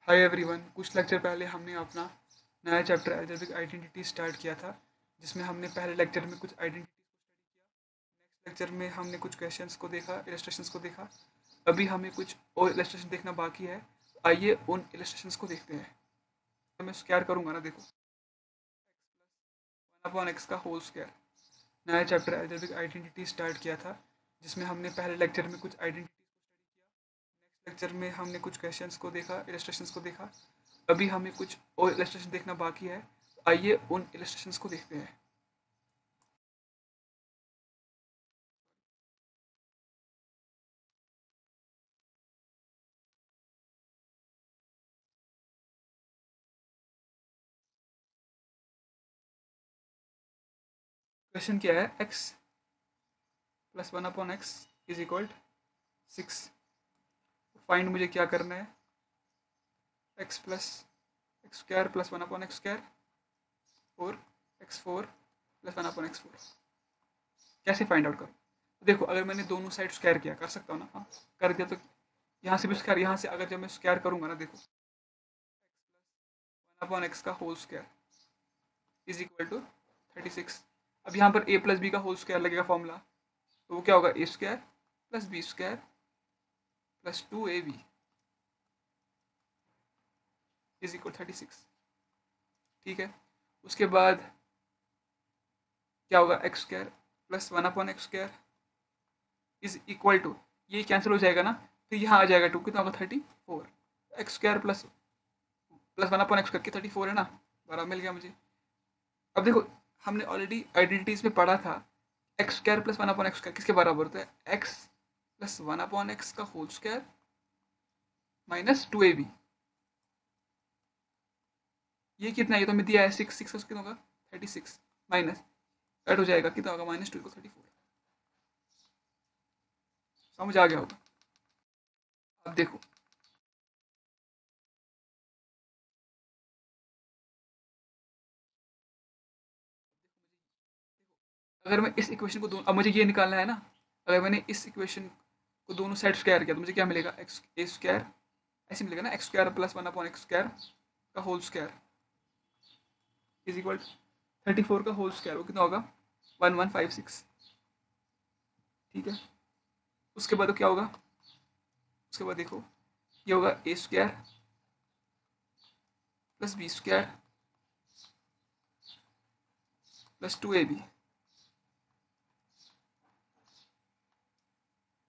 Hi everyone. कुछ lecture पहले हमने अपना नया चैप्टर एल्जेब्रिक आइडेंटिटी स्टार्ट किया था, जिसमें हमने पहले लेक्चर में कुछ आइडेंटिटीज को स्टडी किया। नेक्स्ट लेक्चर में हमने कुछ क्वेश्चंस को देखा, इलस्ट्रेशंस को देखा। अभी हमें कुछ और इलस्ट्रेशन देखना बाकी है। आइए उन इलस्ट्रेशंस को देखते हैं। तो मैं स्क्वायर करूँगा ना, देखो, वन अपॉन एक्स का होल स्क्वायर। नया चैप्टर एल्जेब्रिक आइडेंटिटी स्टार्ट किया था, जिसमें हमने पहले लेक्चर में कुछ आइडेंटिटीज को स्टडी किया। नेक्स्ट लेक्चर में हमने कुछ क्वेश्चंस को देखा, इलस्ट्रेशंस को देखा। अभी हमें कुछ और इलस्ट्रेशन देखना बाकी है। आइए उन इलस्ट्रेशंस को देखते हैं। क्वेश्चन क्या है? x plus one upon x is equal 6। Find मुझे क्या करना है? x plus x square plus one upon x square और x4 plus one upon x 4। कैसे फाइंड आउट करूँ? देखो, अगर मैंने दोनों साइड स्क्वायर किया, कर सकता हूँ ना? हाँ, कर दिया तो यहाँ से भी स्क्वायर, यहाँ से अगर जब मैं स्क्वायर करूँगा ना, देखो, वन अपॉन एक्स का whole square is equal to 36। अब यहाँ पर a प्लस बी का होल स्क्वायर लगेगा फॉर्मूला, तो वो क्या होगा? A square plus b square plus 2ab is equal 36। ठीक है, उसके बाद क्या होगा? X square plus one upon x square is equal to, ये कैंसिल हो जाएगा ना, फिर यहाँ आ जाएगा 2, कितना होगा? 34। X square plus plus one upon x square की 34 है ना, बराबर मिल गया मुझे। अब देखो, हमने ऑलरेडी आइडेंटिटीज में पढ़ा था, x square plus one upon x square किसके बराबर होता है? X plus one upon x का होल स्क्वायर माइनस 2ab। ये कितना है? ये तो हमें दिया है 6, 6 कितना होगा? 36 माइनस ऐड हो जाएगा, कितना होगा? -2 को 34। समझ आ गया होगा? अब देखो, अगर मैं इस इक्वेशन को दोनों, अब मुझे ये निकालना है ना, अगर मैंने इस इक्वेशन को दोनों साइड स्क्वायर किया तो मुझे क्या मिलेगा? एक्स ए स्क्वायर, ऐसे मिलेगा ना, x square plus one upon x square का होल स्क्वायर इज इक्वल 34 का होल स्क्वायर, वो कितना होगा? 1156। ठीक है, उसके बाद क्या होगा? उसके बाद देखो, ये होगा a square plus b square plus 2ab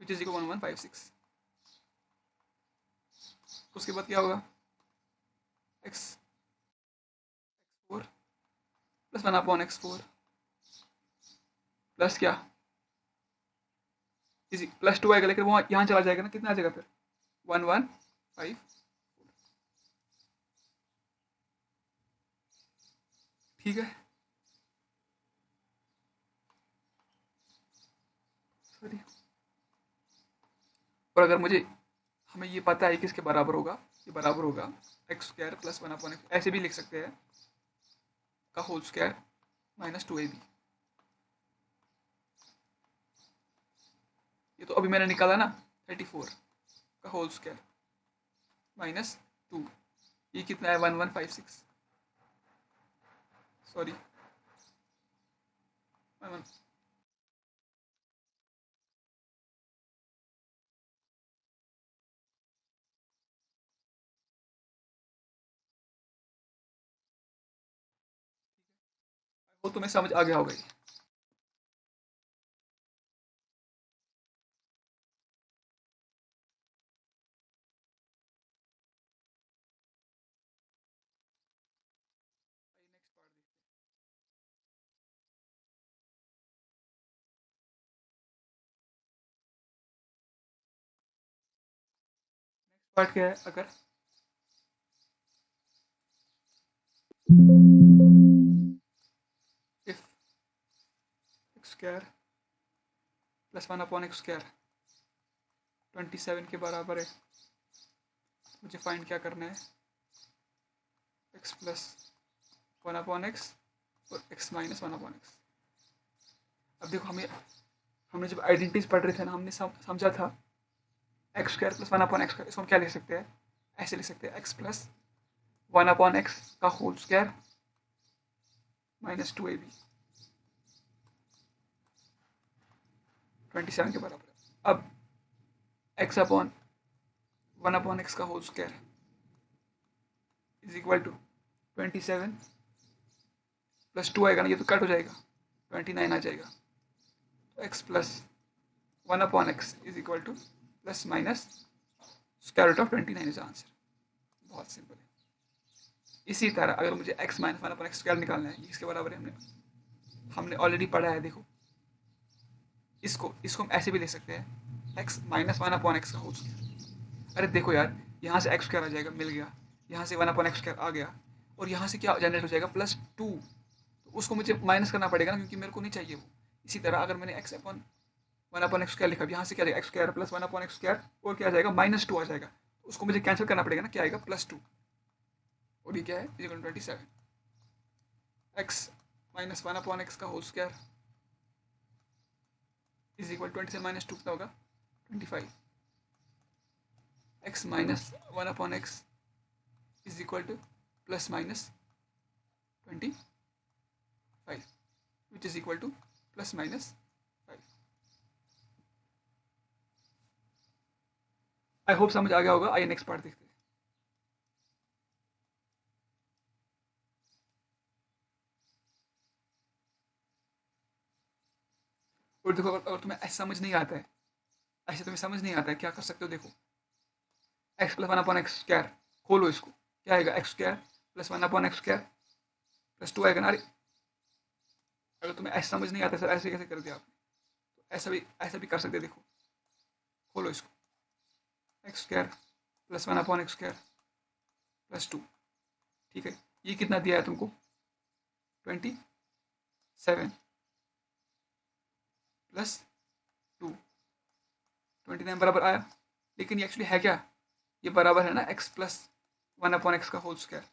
which is equal 1156। उसके बाद क्या होगा? X 4 plus one upon x 4 plus क्या? इसी प्लस 2 आएगा, लेकिन वो यहाँ चला जाएगा ना, कितना आ जाएगा फिर? 1154। ठीक है, सॉरी। और अगर मुझे, हमें ये पता है कि इसके बराबर होगा, ये बराबर होगा x square plus one upon x, ऐसे भी लिख सकते हैं, का होल स्क्वायर माइनस 2ab। ये तो अभी मैंने निकाला ना, 34 का होल स्क्वायर माइनस 2, ये कितना है? 1156, सॉरी 11। वो तुम्हें समझ आ गया होगा ये। नेक्स्ट पार्ट देखते हैं। पार्ट क्या है? अगर if x square plus one upon x square 27 के बराबर है, मुझे फाइंड क्या करना है? X plus one upon x और x minus one upon x. अब देखो, हमने जब आइडेंटिटीज पढ़ रहे थे ना, हमने समझा था x square plus one upon x square, इसको हम क्या लिख सकते हैं? ऐसे लिख सकते हैं एक्स प्लस 1/x का होल स्क्वायर -2ab 27 के बराबर है। अब x/1/x का whole square is equal to 27 plus 2 आएगा ना, ये तो कट हो जाएगा, 29 आ जाएगा। तो x plus 1/x is equal to plus minus square root of 29 is answer. बहुत सिंपल है। इसी तरह अगर मुझे x माइनस 1/x स्क्वायर निकालना है, इसके बराबर है, हमने ऑलरेडी पढ़ा है। देखो इसको हम ऐसे भी ले सकते हैं, x माइनस 1/x का होल स्क्वायर। अरे देखो यार, यहाँ से x स्क्वायर आ जाएगा, मिल गया, यहाँ से 1/x स्क्वायर आ गया, और यहाँ से क्या जनरेट हो जाएगा +2। तो उसको मुझे माइनस करना पड़ेगा ना, क्योंकि मेरे को नहीं चाहिए वो। इसी तरह अगर मैंने x/1/x स्क्वायर लिखा, यहाँ से क्या आएगा x square plus 1/x square, और क्या आ जाएगा -2 आ जाएगा। तो उसको मुझे कैंसिल करना पड़ेगा ना, क्या आएगा +2, और ये क्या है इक्वल 27। x माइनस 1/x का whole square is equal 27 minus 2 कितना होगा 25। x minus 1/x is equal to plus minus 25 which is equal to plus minus 5। I hope समझ आ गया होगा। आइए नेक्स्ट पार्ट देखते हैं। और देखो, अगर तुम्हें ऐसा समझ नहीं आता है, ऐसे तुम्हें समझ नहीं आता है, क्या कर सकते हो, देखो x प्लस 1/x स्क्वायर, खोलो इसको, क्या आएगा x square plus 1/x square plus 2 आएगा ना। अरे अगर तुम्हें ऐसा समझ नहीं आता सर ऐसे कैसे कर दिया आपने, तो ऐसा भी कर सकते, देखो खोलो इसको, x square plus 1/x square plus 2, ठीक है। ये कितना दिया है तुमको 27 प्लस 2, 29 बराबर आया। लेकिन ये एक्चुअली है क्या, ये बराबर है ना x प्लस 1/x का होल स्क्वायर।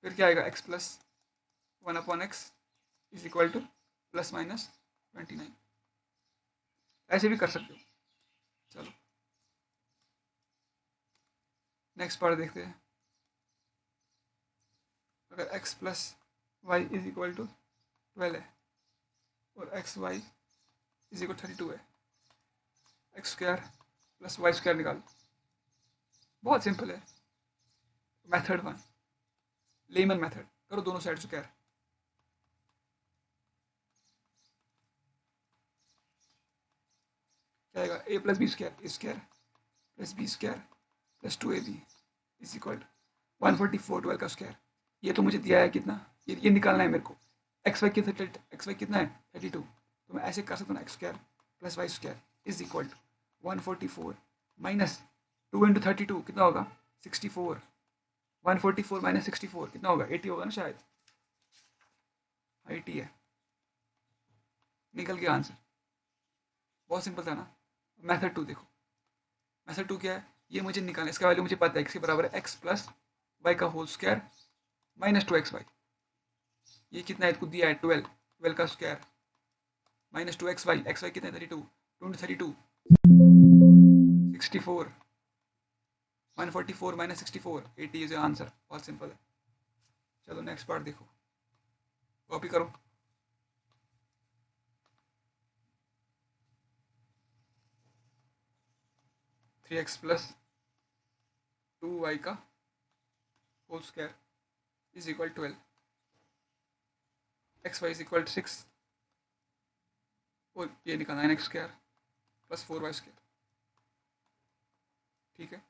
फिर क्या आएगा x plus 1/x is equal to plus minus 29। ऐसे भी कर सकते हो। चलो नेक्स्ट पार्ट देखते हैं। अगर x plus y is equal to 12 है और एक्स वाई इज इक्वल 32 है, x square plus y square निकालो। बहुत सिंपल है। मेथड 1, लेमन मेथड, करो दोनों साइड स्क्वायर। क्या आएगा a plus b square, a square plus b square plus 2ab is equal 144 12 का स्क्वायर। ये तो मुझे दिया है कितना, ये निकालना है मेरे को। एक्स वाई कितना है 32, तो मैं ऐसे कर सकता हूँ x square plus y square is equal to 144 minus 2 into 32 कितना होगा 64। 144 माइनस 64 कितना होगा 80 होगा ना शायद, 80 है। निकल गया आंसर। बहुत सिंपल था ना। मेथड 2 देखो, मेथड 2 क्या है, ये मुझे निकालना, इसका वैल्यू मुझे पता है, इसके बराबर है एक्स प्लस वाई का होल स्क्वायर माइनस 2xy। ये कितना है इसको दिया है 12, 12 का स्क्वायर माइनस 2xy, xy कितना है 32, 2 इंटू 32 64, 144 माइनस 64 80 इज आंसर। बहुत सिंपल है। चलो नेक्स्ट पार्ट देखो, कॉपी करो। थ्री एक्स प्लस 2y का whole square is equal 12, x y is equal 6, और ये निकालना 9x square plus 4y square, ठीक है।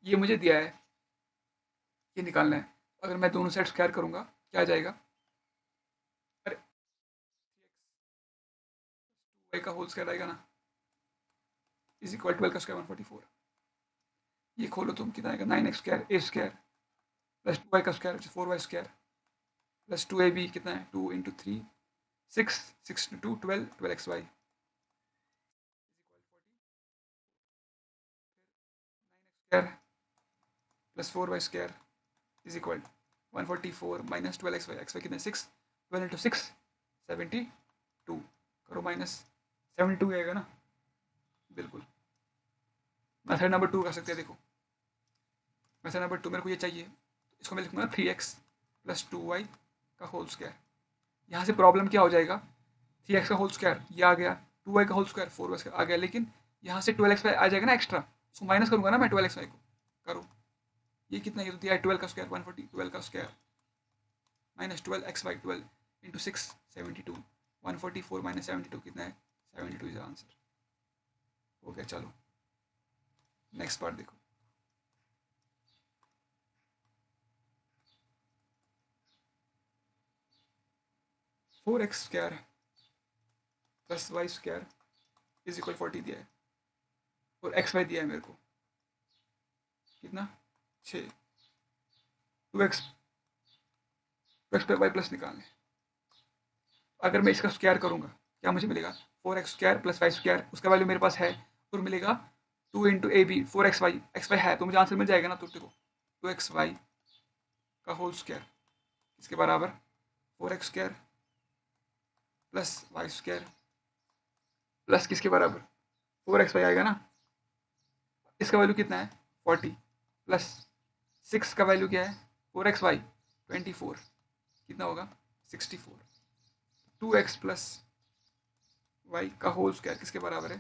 ये मुझे दिया है, ये निकालना है। अगर मैं दोनों साइड स्क्वायर करूंगा क्या आ जाएगा, अरे y का होल स्क्वायर आएगा ना इज इक्वल 12 का स्क्वायर 144। ये खोलो तुम, कितना आएगा 9x square a square plus 2y का square 4y square plus 2ab कितना है 2 into 3 6, 6 two 12, 12xy square plus 4y square is equal 144 minus 12xy, xy कितना 6, 12 इंटू 6 72, करो माइनस 72 आएगा ना, बिल्कुल मेथड नंबर 2 कर सकते हैं। देखो मेथड नंबर 2 मेरे को ये चाहिए, इसको मैं लिखूंगा 3x प्लस 2y का होल स्क्वायर। यहाँ से प्रॉब्लम क्या हो जाएगा, 3x का होल स्क्वायर ये आ गया, 2y का होल स्क्वायर 4y आ गया, लेकिन यहाँ से 12xy आ जाएगा ना एक्स्ट्रा, उसको माइनस करूँगा ना मैं 12xy को, करूँ ये कितना, ये तो दिया है 12 का स्क्वायर 140, 12 का square minus 12xy 12 into 6 72, 144 minus 72 कितना है 72 इज आंसर। हो गया। चलो नेक्स्ट पार्ट देखो। Four x square plus y square is equal 40 दिया है और एक्स वाई दिया है मेरे को कितना 6, 2x पे वाई प्लस निकालने। अगर मैं इसका स्क्वायर करूंगा क्या मुझे मिलेगा 4x square plus y square, उसका वैल्यू मेरे पास है और मिलेगा 2 into A B 4xy, xy है तो मुझे आंसर मिल जाएगा ना। तो देखो 2xy का होल स्क्वायर इसके बराबर 4x square plus y square plus किसके बराबर 4xy आएगा ना, इसका वैल्यू कितना है 40 प्लस 6 का वैल्यू क्या है 4xy 24 कितना होगा 64, 2x प्लस वाई का होल स्क्वायर किसके बराबर है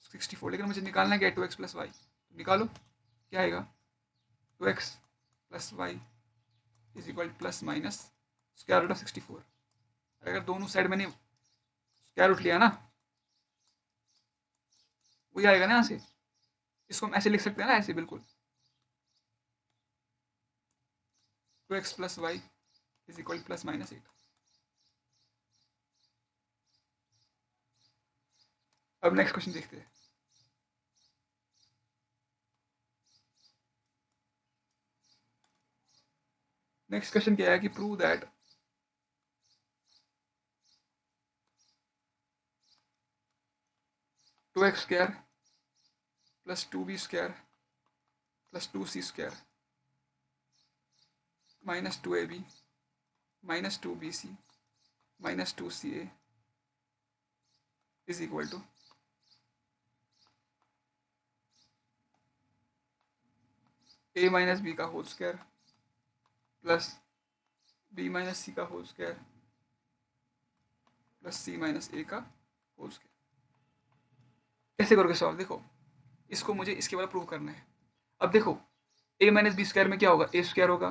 64, लेकिन मुझे निकालना क्या है 2x प्लस वाई, निकालो क्या आएगा 2x plus y is equal plus minus square root of 64। अगर दोनों साइड मैंने स्क्वायर रूट लिया ना वही आएगा ना यहाँ से, इसको हम ऐसे लिख सकते हैं ना ऐसे बिल्कुल 2x plus y is equal plus minus 8। अब नेक्स्ट क्वेश्चन देखते हैं। नेक्स्ट क्वेश्चन क्या है कि prove that two x square plus 2b square plus 2c square minus 2ab minus 2bc minus 2ca is equal to a minus b का whole square plus b minus c का whole square plus c minus a का whole square. कैसे करोगे solve, देखो इसको मुझे इसके बाद प्रूव करना है। अब देखो a माइनस बी स्क्वायर में क्या होगा a स्क्वायर होगा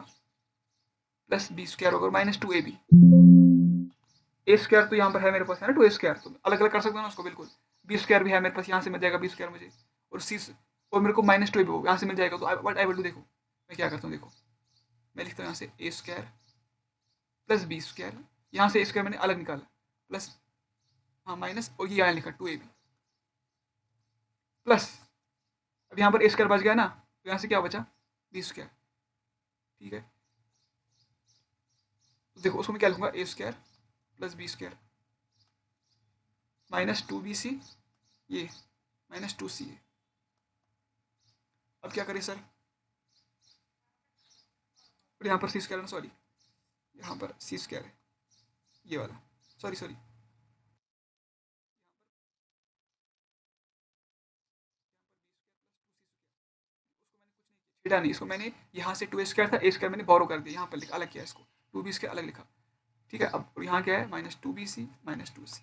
प्लस बी स्क्वायर होगा माइनस 2ab, ए स्क्वायर तो यहाँ पर है मेरे पास है ना 2a स्क्वायर, तो अलग अलग कर सकते हो ना उसको बिल्कुल, बी स्क्वायर भी है मेरे पास यहाँ से मिल जाएगा बी स्क्वायर मुझे, और सी और मेरे को माइनस 2ab होगा यहाँ से मिल जाएगा। तो व्हाट आई विल डू, देखो मैं क्या करता हूँ, देखो मैं लिखता हूँ यहाँ से ए स्क्वायर प्लस बी स्क्वायर, यहाँ से ए स्क्वायर मैंने अलग निकाला प्लस हाँ माइनस और ये यहाँ लिखा 2ab प्लस अब यहाँ पर ए स्क्वायर बच गया ना तो यहाँ से क्या बचा बी स्क्वायर। ठीक है तो देखो उसको मैं क्या लिखूंगा a square plus b square minus 2bc ये माइनस 2ca। अब क्या करें सर, और यहाँ पर सी स्क्वायर है ना, सॉरी यहाँ पर सी स्क्वायर है ये वाला, सॉरी सॉरी छेड़ा नहीं, इसको मैंने यहाँ से 2a स्क्वायर था ए स्क्वायर मैंने बोरो कर दिया, यहाँ पर लिखा अलग किया इसको 2b स्क्वायर अलग लिखा। ठीक है अब यहाँ क्या है माइनस 2bc माइनस 2c,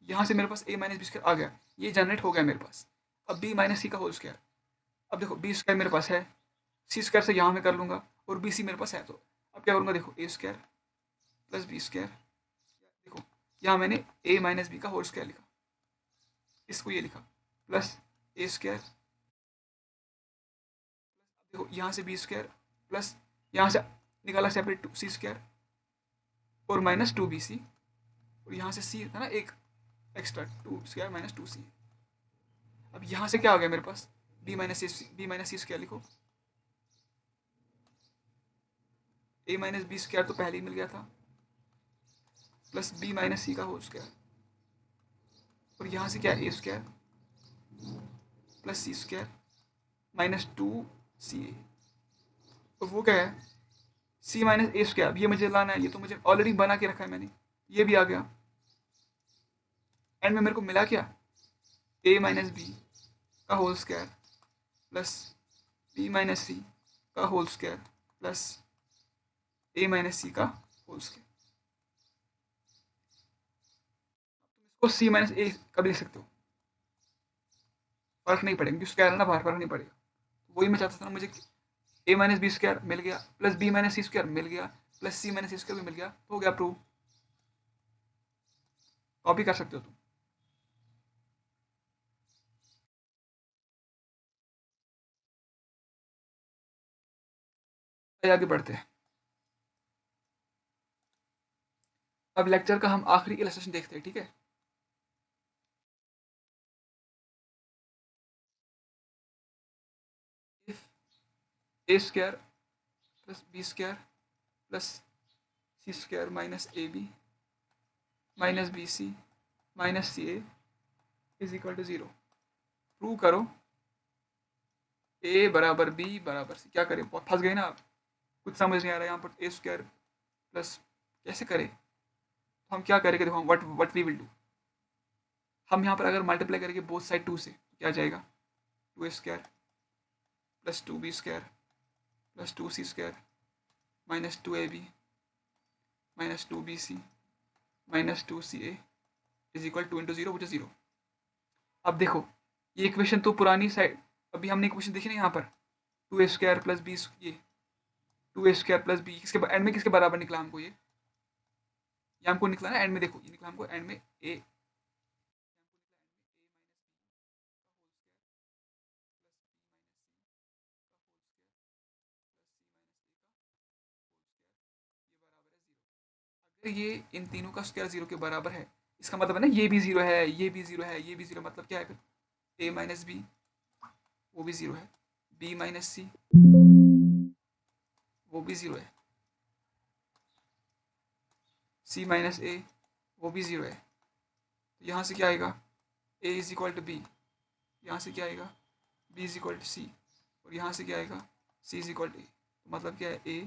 यहाँ से मेरे पास a माइनस बी स्क्वायर आ गया, ये जनरेट हो गया मेरे पास। अब b माइनस सी का होल स्क्वायर, अब देखो बी स्क्वायर मेरे पास है, सी स्क्वायर से यहाँ मैं कर लूँगा और बी सी मेरे पास है, तो अब क्या करूँगा देखो ए स्क्वायर प्लस बी स्क्वायर, देखो यहाँ मैंने a माइनस बी का होल स्क्वायर लिखा, इसको ये लिखा प्लस ए स्क्वायर, देखो यहाँ से बी स्क्वायर प्लस यहाँ से निकाला सेपरेट सी स्क्वायर और माइनस 2bc, और यहाँ से सी था ना एक एक्स्ट्रा 2 स्क्वायर माइनस 2c। अब यहाँ से क्या आ गया मेरे पास b माइनस सी स्क्वायर, लिखो a माइनस बी स्क्वायर तो पहले ही मिल गया था प्लस b माइनस सी का होल स्क्वायर, और यहाँ से क्या है ए square plus c square minus 2ca, और वो क्या है c माइनस ए स्क्वायर, ये मुझे लाना है, ये तो मुझे ऑलरेडी बना के रखा है मैंने, ये भी आ गया। एंड में मेरे को मिला क्या a माइनस बी का whole square plus b minus c का whole square plus a minus c का होल स्क्वायर। इसको सी माइनस ए कभी लिख सकते हो, फर्क नहीं पड़ेगा क्योंकि स्क्वायर है ना बाहर, फर्क नहीं पड़ेगा। वही मैं चाहता था ना, मुझे ए माइनस बी स्क्वायर मिल गया प्लस बी माइनस सी स्क्वायर मिल गया प्लस सी माइनस सी स्क्वायर भी मिल गया, तो हो गया प्रूव। कॉपी कर सकते हो तुम। आगे बढ़ते हैं। अब लेक्चर का हम आखिरी इलस्ट्रेशन देखते हैं, ठीक है। If a square plus b square plus c square minus a b minus b c minus c a is equal to 0, prove करो ए बराबर बी बराबर सी। क्या करें, बहुत फंस गए ना आप, कुछ समझ नहीं आ रहा है यहाँ पर। ए स्क्वायर प्लस कैसे करें, तो हम क्या करेंगे, देखो वट वी विल डू। हम यहाँ पर अगर मल्टीप्लाई करेंगे बोथ साइड 2 से, क्या जाएगा, 2a square plus 2b square plus 2c square minus 2ab minus 2bc minus 2ca is equal 2 into 0 which is 0। अब देखो ये इक्वेशन तो पुरानी साइड, अभी हमने इक्वेशन देखी ना यहाँ पर, 2a स्क्वायर प्लस बी, ये 2a स्क्वायर प्लस बी किसके एंड में किसके बराबर निकला हमको, ये हमको निकला ना एंड में, देखो ये निकला हमको एंड में ए ये इन तीनों का स्क्वायर 0 के बराबर है, इसका मतलब है ना ये भी 0 है, ये भी 0 है, ये भी 0, मतलब क्या है फिर, a माइनस बी वो भी 0 है, b माइनस सी वो भी 0 है, c माइनस ए वो भी 0 है। तो यहाँ से क्या आएगा, a is equal to b, यहाँ से क्या आएगा b is equal to c, और यहाँ से क्या आएगा c is equal to a. मतलब क्या है, a